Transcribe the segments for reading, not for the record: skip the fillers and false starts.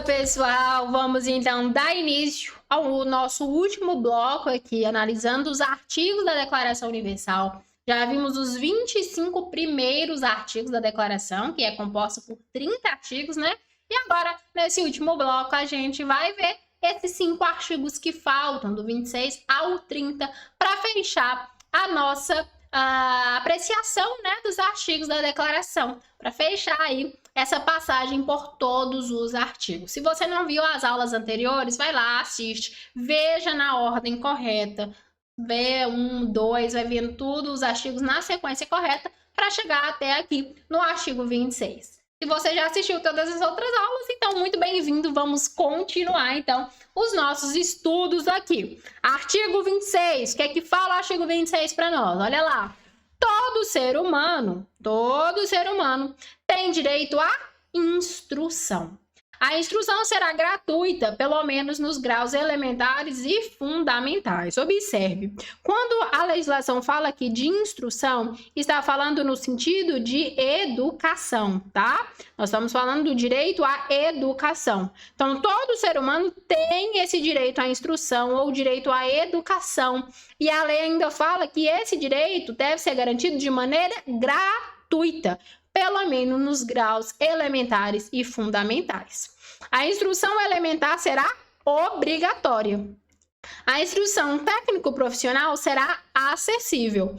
pessoal, vamos então dar início ao nosso último bloco aqui, analisando os artigos da Declaração Universal. Já vimos os 25 primeiros artigos da Declaração, que é composta por 30 artigos, né? E agora, nesse último bloco, a gente vai ver esses 5 artigos que faltam, do 26 ao 30, para fechar a nossa apreciação, né, dos artigos da Declaração, para fechar aí essa passagem por todos os artigos. Se você não viu as aulas anteriores, vai lá, assiste, veja na ordem correta, vê 1, 2, vai vendo todos os artigos na sequência correta para chegar até aqui no artigo 26. Se você já assistiu todas as outras aulas, então muito bem-vindo. Vamos continuar, então, os nossos estudos aqui. Artigo 26. O que é que fala o artigo 26 para nós? Olha lá. Todo ser humano tem direito à instrução. A instrução será gratuita, pelo menos nos graus elementares e fundamentais. Observe, quando a legislação fala aqui de instrução, está falando no sentido de educação, tá? Nós estamos falando do direito à educação. Então, todo ser humano tem esse direito à instrução ou direito à educação. E a lei ainda fala que esse direito deve ser garantido de maneira gratuita, pelo menos nos graus elementares e fundamentais. A instrução elementar será obrigatória. A instrução técnico-profissional será acessível.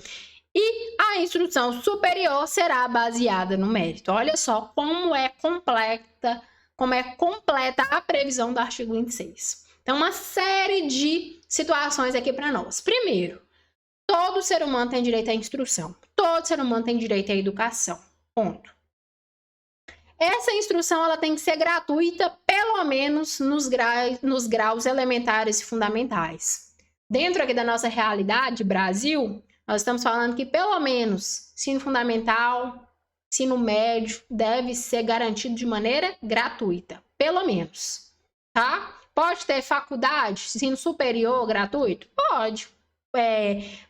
E a instrução superior será baseada no mérito. Olha só como é completa a previsão do artigo 26. Então, uma série de situações aqui para nós. Primeiro, todo ser humano tem direito à instrução. Todo ser humano tem direito à educação. Ponto. Essa instrução ela tem que ser gratuita, pelo menos nos graus elementares e fundamentais. Dentro aqui da nossa realidade, Brasil, nós estamos falando que pelo menos ensino fundamental, ensino médio, deve ser garantido de maneira gratuita. Pelo menos, tá? Pode ter faculdade, ensino superior gratuito? Pode.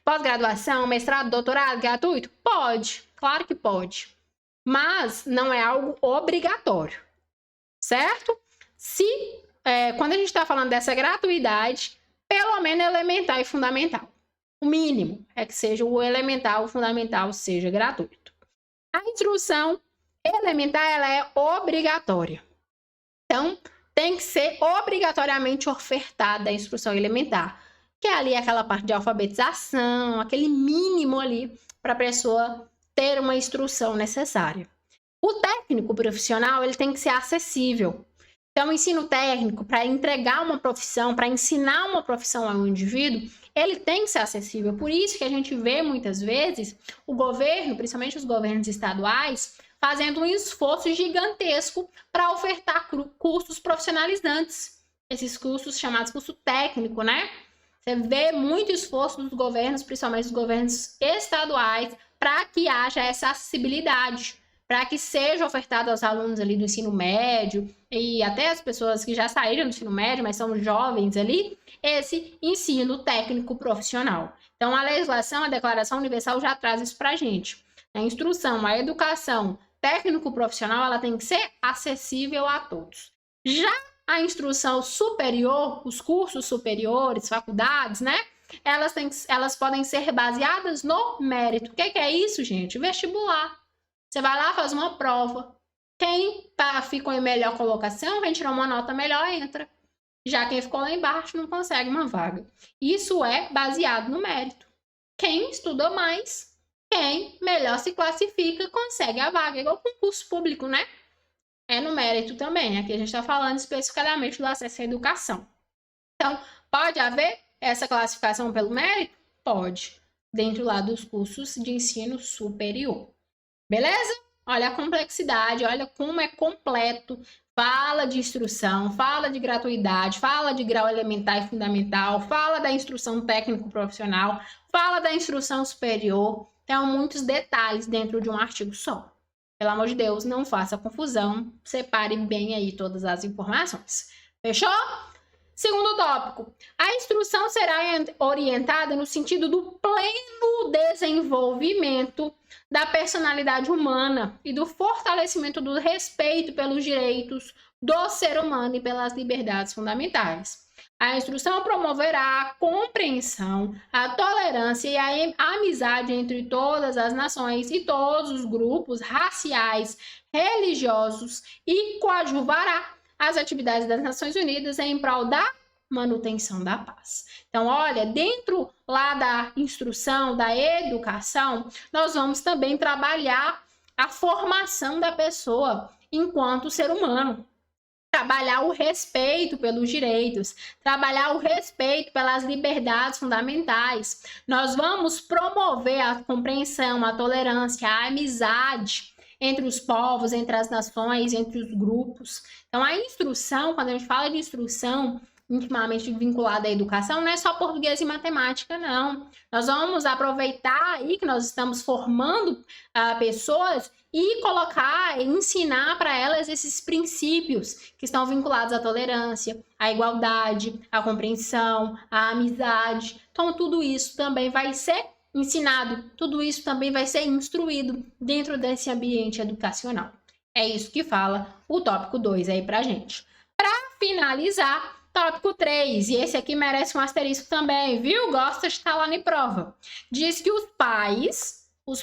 Pós-graduação, mestrado, doutorado gratuito? Pode. Claro que pode. Mas não é algo obrigatório, certo? Quando a gente está falando dessa gratuidade, pelo menos elementar e fundamental. O mínimo é que seja o elementar, o fundamental seja gratuito. A instrução elementar ela é obrigatória. Então, tem que ser obrigatoriamente ofertada a instrução elementar, que é ali aquela parte de alfabetização, aquele mínimo ali para a pessoa ter uma instrução necessária. O técnico profissional ele tem que ser acessível. Então, o ensino técnico, para entregar uma profissão, para ensinar uma profissão ao indivíduo, ele tem que ser acessível. Por isso que a gente vê muitas vezes o governo, principalmente os governos estaduais, fazendo um esforço gigantesco para ofertar cursos profissionalizantes. Esses cursos chamados curso técnico, né? Você vê muito esforço dos governos, principalmente os governos estaduais, para que haja essa acessibilidade, para que seja ofertado aos alunos ali do ensino médio e até as pessoas que já saíram do ensino médio, mas são jovens ali, esse ensino técnico profissional. Então, a legislação, a Declaração Universal já traz isso para a gente. A instrução, a educação técnico profissional, ela tem que ser acessível a todos. Já a instrução superior, os cursos superiores, faculdades, né? Elas podem ser baseadas no mérito. O que é isso, gente? Vestibular. Você vai lá, faz uma prova. Quem ficou em melhor colocação, quem tirou uma nota melhor, entra. Já quem ficou lá embaixo não consegue uma vaga. Isso é baseado no mérito. Quem estuda mais, quem melhor se classifica, consegue a vaga. Igual concurso público, né? É no mérito também. Aqui a gente está falando especificamente do acesso à educação. Então, pode haver essa classificação pelo mérito? Pode, dentro lá dos cursos de ensino superior. Beleza? Olha a complexidade, olha como é completo. Fala de instrução, fala de gratuidade, fala de grau elementar e fundamental, fala da instrução técnico-profissional, fala da instrução superior. Então, muitos detalhes dentro de um artigo só. Pelo amor de Deus, não faça confusão, separe bem aí todas as informações. Fechou? Segundo tópico, a instrução será orientada no sentido do pleno desenvolvimento da personalidade humana e do fortalecimento do respeito pelos direitos, do ser humano e pelas liberdades fundamentais. A instrução promoverá a compreensão, a tolerância e a amizade entre todas as nações e todos os grupos raciais, religiosos e coadjuvará as atividades das Nações Unidas em prol da manutenção da paz. Então, olha, dentro lá da instrução, da educação, nós vamos também trabalhar a formação da pessoa enquanto ser humano. Trabalhar o respeito pelos direitos, trabalhar o respeito pelas liberdades fundamentais. Nós vamos promover a compreensão, a tolerância, a amizade entre os povos, entre as nações, entre os grupos. Então, a instrução, quando a gente fala de instrução, intimamente vinculada à educação, não é só português e matemática, não. Nós vamos aproveitar aí que nós estamos formando pessoas e colocar, ensinar para elas esses princípios que estão vinculados à tolerância, à igualdade, à compreensão, à amizade. Então, tudo isso também vai ser ensinado, tudo isso também vai ser instruído dentro desse ambiente educacional. É isso que fala o tópico 2 aí pra gente. Para finalizar, tópico 3, e esse aqui merece um asterisco também, viu? Gosta de estar lá na prova. Diz que os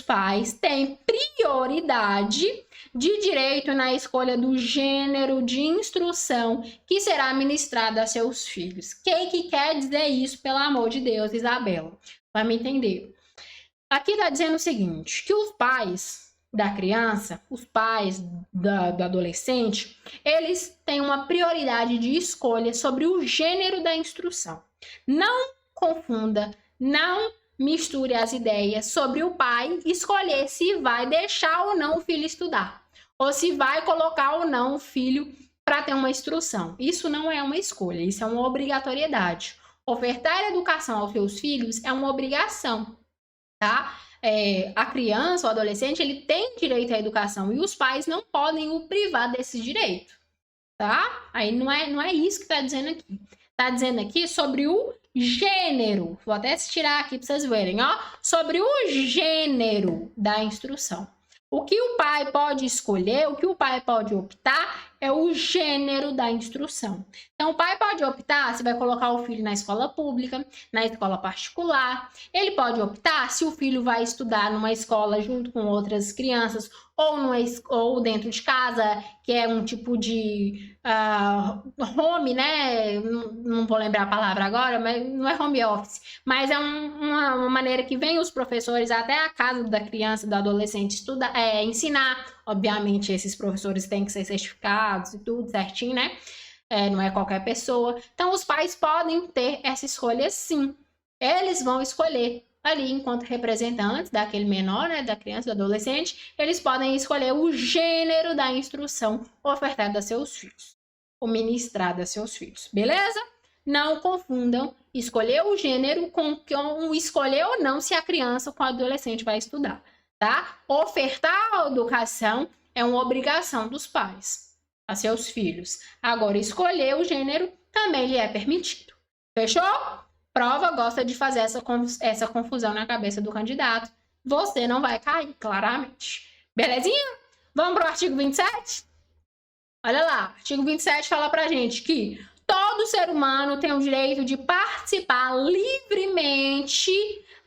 pais têm prioridade de direito na escolha do gênero de instrução que será ministrada a seus filhos. Quem que quer dizer isso, pelo amor de Deus, Isabela? Vai me entender. Aqui está dizendo o seguinte, que os pais da criança, os pais do adolescente, eles têm uma prioridade de escolha sobre o gênero da instrução. Não confunda, não misture as ideias sobre o pai escolher se vai deixar ou não o filho estudar, ou se vai colocar ou não o filho para ter uma instrução. Isso não é uma escolha, isso é uma obrigatoriedade. Ofertar educação aos seus filhos é uma obrigação, tá? A criança, o adolescente, ele tem direito à educação e os pais não podem o privar desse direito, tá? Aí não é isso que está dizendo aqui. Está dizendo aqui sobre o gênero. Vou até tirar aqui para vocês verem, ó. Sobre o gênero da instrução. O que o pai pode escolher, o que o pai pode optar é o gênero da instrução. Então, o pai pode optar se vai colocar o filho na escola pública, na escola particular. Ele pode optar se o filho vai estudar numa escola junto com outras crianças ou dentro de casa, que é um tipo de home, né? Não vou lembrar a palavra agora, mas não é home office. Mas é uma maneira que vem os professores até a casa da criança, do adolescente, ensinar. Obviamente, esses professores têm que ser certificados e tudo certinho, né? Não é qualquer pessoa. Então, os pais podem ter essa escolha, sim. Eles vão escolher ali, enquanto representantes daquele menor, né, da criança, do adolescente, eles podem escolher o gênero da instrução ofertada a seus filhos, ou ministrada a seus filhos, beleza? Não confundam escolher o gênero com escolher ou não se a criança ou o adolescente vai estudar, tá? Ofertar a educação é uma obrigação dos pais a seus filhos. Agora, escolher o gênero também lhe é permitido. Fechou? Prova gosta de fazer essa confusão na cabeça do candidato. Você não vai cair, claramente. Belezinha? Vamos para o artigo 27? Olha lá, o artigo 27 fala pra gente que todo ser humano tem o direito de participar livremente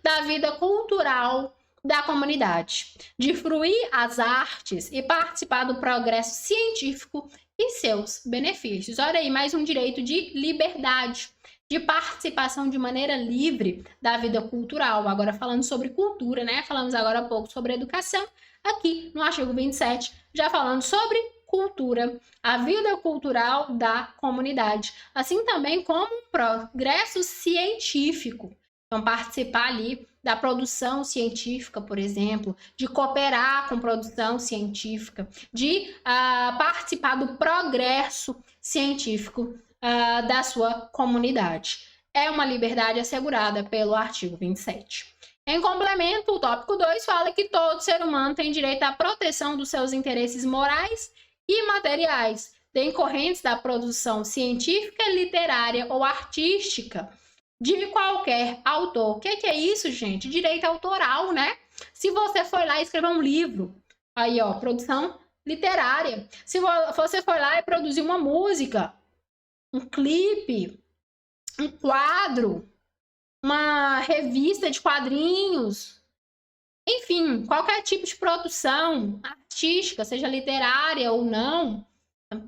da vida cultural da comunidade, de fruir as artes e participar do progresso científico e seus benefícios. Olha aí, mais um direito de liberdade, de participação de maneira livre da vida cultural. Agora falando sobre cultura, né? Falamos agora há pouco sobre educação. Aqui no artigo 27, já falando sobre cultura, a vida cultural da comunidade, assim também como um progresso científico. Então, participar ali da produção científica, por exemplo, de cooperar com produção científica, de participar do progresso científico da sua comunidade. É uma liberdade assegurada pelo artigo 27. Em complemento, o tópico 2 fala que todo ser humano tem direito à proteção dos seus interesses morais e materiais, decorrentes da produção científica, literária ou artística de qualquer autor. O que é isso, gente? Direito autoral, né? Se você foi lá e escrever um livro, aí, ó, produção literária. Se você for lá e produzir uma música, um clipe, um quadro, uma revista de quadrinhos, enfim, qualquer tipo de produção artística, seja literária ou não,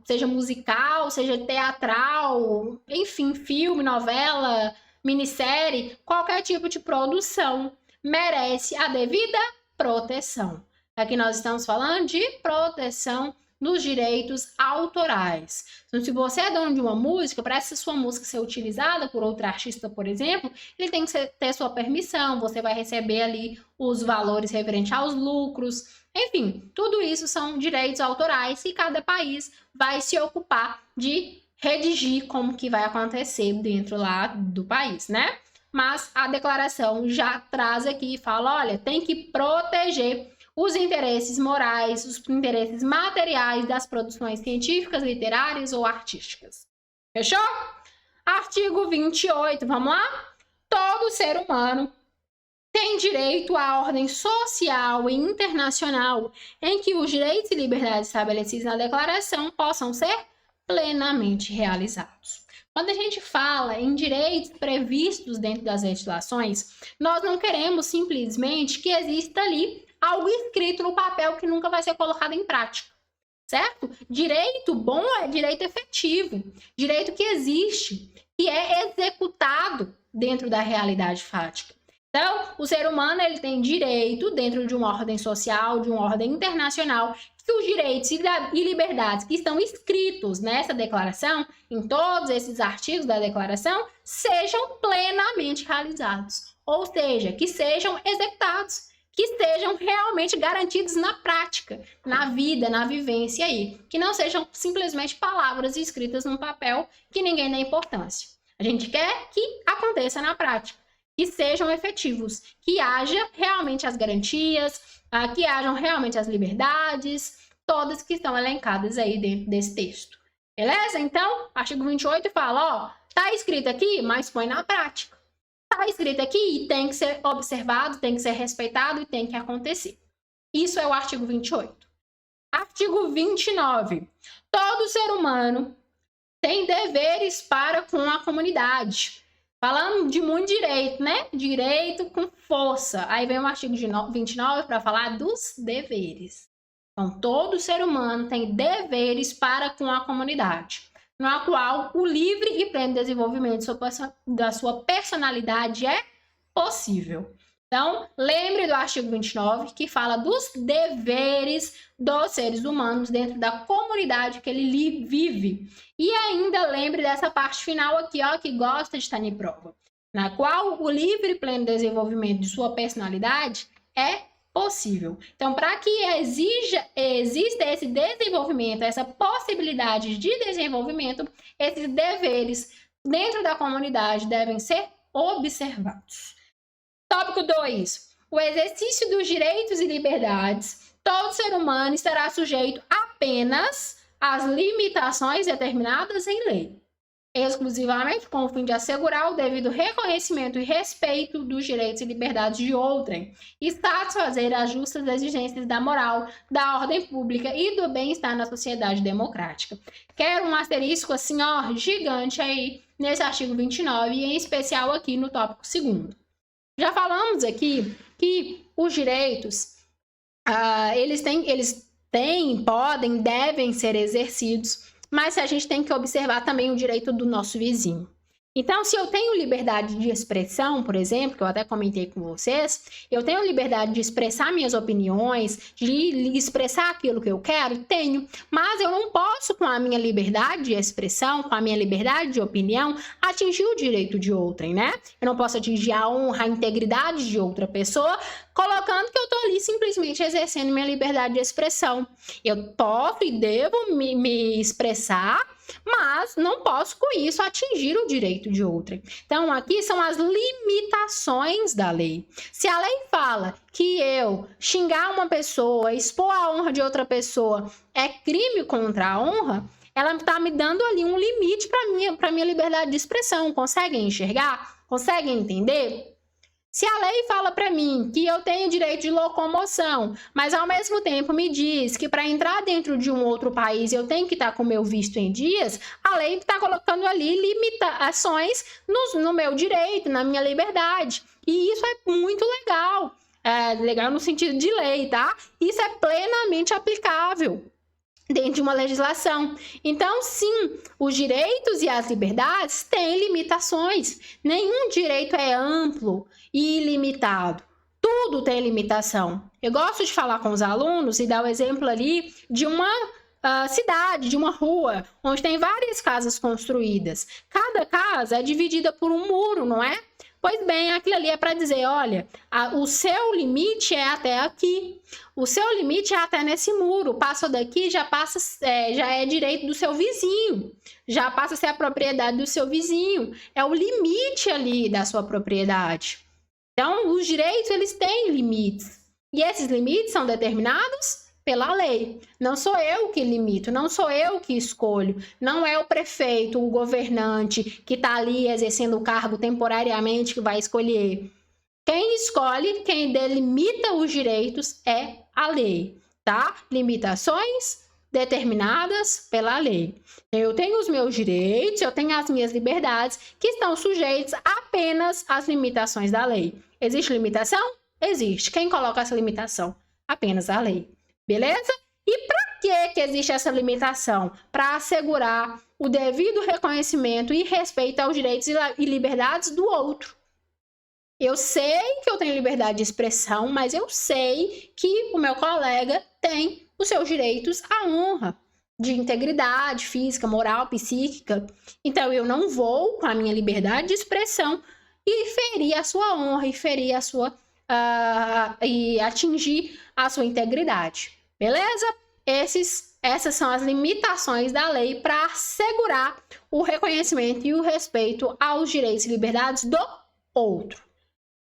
seja musical, seja teatral, enfim, filme, novela, minissérie, qualquer tipo de produção merece a devida proteção. Aqui nós estamos falando de proteção dos direitos autorais. Então, se você é dono de uma música, para essa sua música ser utilizada por outro artista, por exemplo, ele tem que ter sua permissão, você vai receber ali os valores referentes aos lucros, enfim, tudo isso são direitos autorais e cada país vai se ocupar de redigir como que vai acontecer dentro lá do país, né? Mas a declaração já traz aqui e fala, olha, tem que proteger os interesses morais, os interesses materiais das produções científicas, literárias ou artísticas. Fechou? Artigo 28, vamos lá? Todo ser humano tem direito à ordem social e internacional em que os direitos e liberdades estabelecidos na declaração possam ser plenamente realizados. Quando a gente fala em direitos previstos dentro das legislações, nós não queremos simplesmente que exista ali algo escrito no papel que nunca vai ser colocado em prática, certo? Direito bom é direito efetivo, direito que existe, que é executado dentro da realidade fática. Então, o ser humano ele tem direito, dentro de uma ordem social, de uma ordem internacional, que os direitos e liberdades que estão escritos nessa declaração, em todos esses artigos da declaração, sejam plenamente realizados, ou seja, que sejam executados, que estejam realmente garantidos na prática, na vida, na vivência aí, que não sejam simplesmente palavras escritas num papel que ninguém dá importância. A gente quer que aconteça na prática, que sejam efetivos, que haja realmente as garantias, que hajam realmente as liberdades, todas que estão elencadas aí dentro desse texto. Beleza? Então, artigo 28 fala, ó, tá escrito aqui, mas põe na prática. Tá escrito aqui e tem que ser observado, tem que ser respeitado e tem que acontecer. Isso é o artigo 28. Artigo 29. Todo ser humano tem deveres para com a comunidade. Falando de muito direito, né? Direito com força. Aí vem o artigo 29 para falar dos deveres. Então, todo ser humano tem deveres para com a comunidade, no qual o livre e pleno desenvolvimento da sua personalidade é possível. Então, lembre do artigo 29, que fala dos deveres dos seres humanos dentro da comunidade que ele vive. E ainda lembre dessa parte final aqui, ó, que gosta de estar em prova, na qual o livre e pleno desenvolvimento de sua personalidade é possível. Então, para que exista esse desenvolvimento, essa possibilidade de desenvolvimento, esses deveres dentro da comunidade devem ser observados. Tópico 2. O exercício dos direitos e liberdades. Todo ser humano estará sujeito apenas às limitações determinadas em lei, exclusivamente com o fim de assegurar o devido reconhecimento e respeito dos direitos e liberdades de outrem e satisfazer as justas exigências da moral, da ordem pública e do bem-estar na sociedade democrática. Quero um asterisco assim, ó, gigante aí nesse artigo 29 e em especial aqui no tópico 2º. Já falamos aqui que os direitos, eles podem, devem ser exercidos, mas a gente tem que observar também o direito do nosso vizinho. Então, se eu tenho liberdade de expressão, por exemplo, que eu até comentei com vocês, eu tenho liberdade de expressar minhas opiniões, de expressar aquilo que eu quero, tenho, mas eu não posso, com a minha liberdade de expressão, com a minha liberdade de opinião, atingir o direito de outrem, né? Eu não posso atingir a honra, a integridade de outra pessoa, colocando que eu estou ali simplesmente exercendo minha liberdade de expressão. Eu posso e devo me expressar, mas não posso com isso atingir o direito de outrem. Então, aqui são as limitações da lei. Se a lei fala que eu xingar uma pessoa, expor a honra de outra pessoa é crime contra a honra, ela está me dando ali um limite para minha liberdade de expressão. Conseguem enxergar? Conseguem entender? Se a lei fala para mim que eu tenho direito de locomoção, mas ao mesmo tempo me diz que para entrar dentro de um outro país eu tenho que estar com o meu visto em dias, a lei está colocando ali limitações no meu direito, na minha liberdade. E isso é muito legal. É legal no sentido de lei, tá? Isso é plenamente aplicável dentro de uma legislação. Então, sim, os direitos e as liberdades têm limitações. Nenhum direito é amplo e ilimitado. Tudo tem limitação. Eu gosto de falar com os alunos e dar o exemplo ali de uma cidade, de uma rua, onde tem várias casas construídas. Cada casa é dividida por um muro, não é? Pois bem, aquilo ali é para dizer, olha, o seu limite é até aqui. O seu limite é até nesse muro. Passou daqui, já é direito do seu vizinho. Já passa a ser a propriedade do seu vizinho. É o limite ali da sua propriedade. Então, os direitos, eles têm limites. E esses limites são determinados pela lei. Não sou eu que limito, não sou eu que escolho, não é o prefeito, o governante que está ali exercendo o cargo temporariamente que vai escolher. Quem escolhe, quem delimita os direitos é a lei, tá? Limitações determinadas pela lei. Eu tenho os meus direitos, eu tenho as minhas liberdades que estão sujeitos apenas às limitações da lei. Existe limitação? Existe. Quem coloca essa limitação? Apenas a lei. Beleza? E para que existe essa limitação? Para assegurar o devido reconhecimento e respeito aos direitos e liberdades do outro. Eu sei que eu tenho liberdade de expressão, mas eu sei que o meu colega tem os seus direitos à honra, de integridade física, moral, psíquica. Então, eu não vou, com a minha liberdade de expressão, e ferir a sua honra, e ferir a sua... e atingir a sua integridade. Beleza? Essas são as limitações da lei para assegurar o reconhecimento e o respeito aos direitos e liberdades do outro.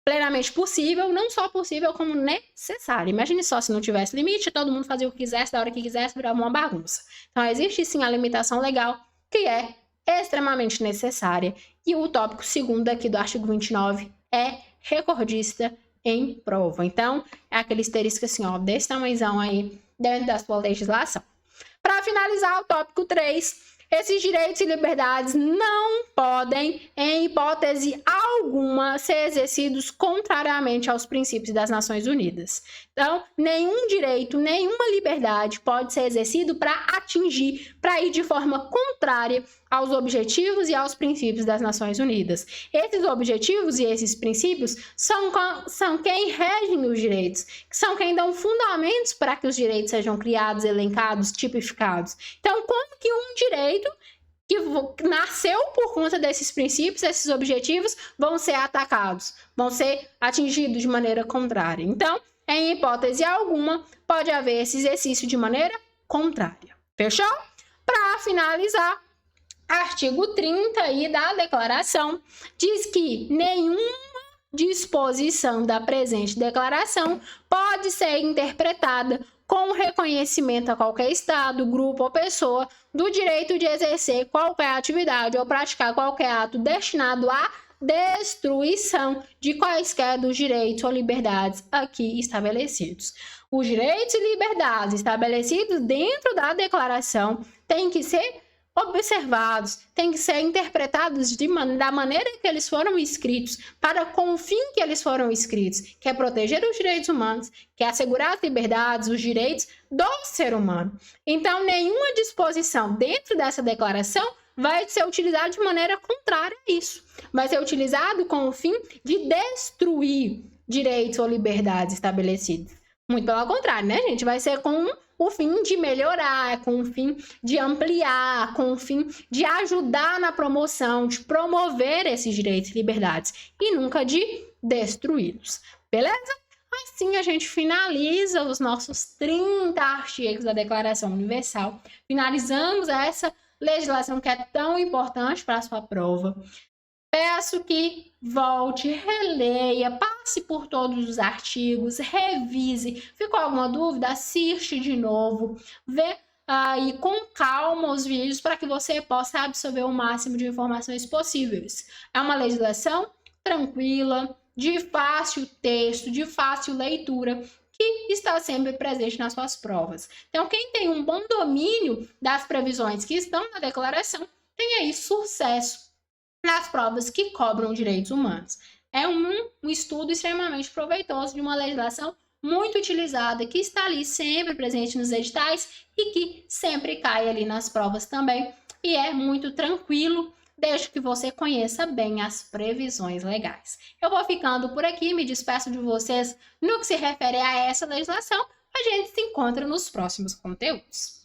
Plenamente possível, não só possível, como necessário. Imagine só se não tivesse limite, todo mundo fazia o que quisesse, da hora que quisesse, virava uma bagunça. Então, existe sim a limitação legal, que é extremamente necessária. E o tópico 2º aqui do artigo 29 é recordista em prova. Então, é aquele asterisco assim, ó, desse tamanhozão aí, dentro da sua legislação. Para finalizar, o tópico 3, esses direitos e liberdades não podem, em hipótese alguma, ser exercidos contrariamente aos princípios das Nações Unidas. Então, nenhum direito, nenhuma liberdade pode ser exercido para atingir, para ir de forma contrária aos objetivos e aos princípios das Nações Unidas. Esses objetivos e esses princípios são quem regem os direitos, são quem dão fundamentos para que os direitos sejam criados, elencados, tipificados. Então, como que um direito que nasceu por conta desses princípios, esses objetivos, vão ser atacados, vão ser atingidos de maneira contrária? Então, em hipótese alguma, pode haver esse exercício de maneira contrária. Fechou? Para finalizar, artigo 30 aí da declaração diz que nenhuma disposição da presente declaração pode ser interpretada com reconhecimento a qualquer estado, grupo ou pessoa do direito de exercer qualquer atividade ou praticar qualquer ato destinado à destruição de quaisquer dos direitos ou liberdades aqui estabelecidos. Os direitos e liberdades estabelecidos dentro da declaração têm que ser observados, têm que ser interpretados da maneira que eles foram escritos, com o fim que eles foram escritos, que é proteger os direitos humanos, que é assegurar as liberdades, os direitos do ser humano. Então, nenhuma disposição dentro dessa declaração vai ser utilizada de maneira contrária a isso. Vai ser utilizado com o fim de destruir direitos ou liberdades estabelecidos. Muito pelo contrário, né, gente? Vai ser com o fim de melhorar, com o fim de ampliar, com o fim de ajudar na promoção, de promover esses direitos e liberdades e nunca de destruí-los. Beleza? Assim a gente finaliza os nossos 30 artigos da Declaração Universal. Finalizamos essa legislação que é tão importante para a sua prova. Peço que volte, releia, passe por todos os artigos, revise. Ficou alguma dúvida? Assiste de novo, vê aí com calma os vídeos para que você possa absorver o máximo de informações possíveis. É uma legislação tranquila, de fácil texto, de fácil leitura, que está sempre presente nas suas provas. Então, quem tem um bom domínio das previsões que estão na declaração, tem aí sucesso nas provas que cobram direitos humanos. É um estudo extremamente proveitoso de uma legislação muito utilizada, que está ali sempre presente nos editais e que sempre cai ali nas provas também. E é muito tranquilo, desde que você conheça bem as previsões legais. Eu vou ficando por aqui, me despeço de vocês no que se refere a essa legislação. A gente se encontra nos próximos conteúdos.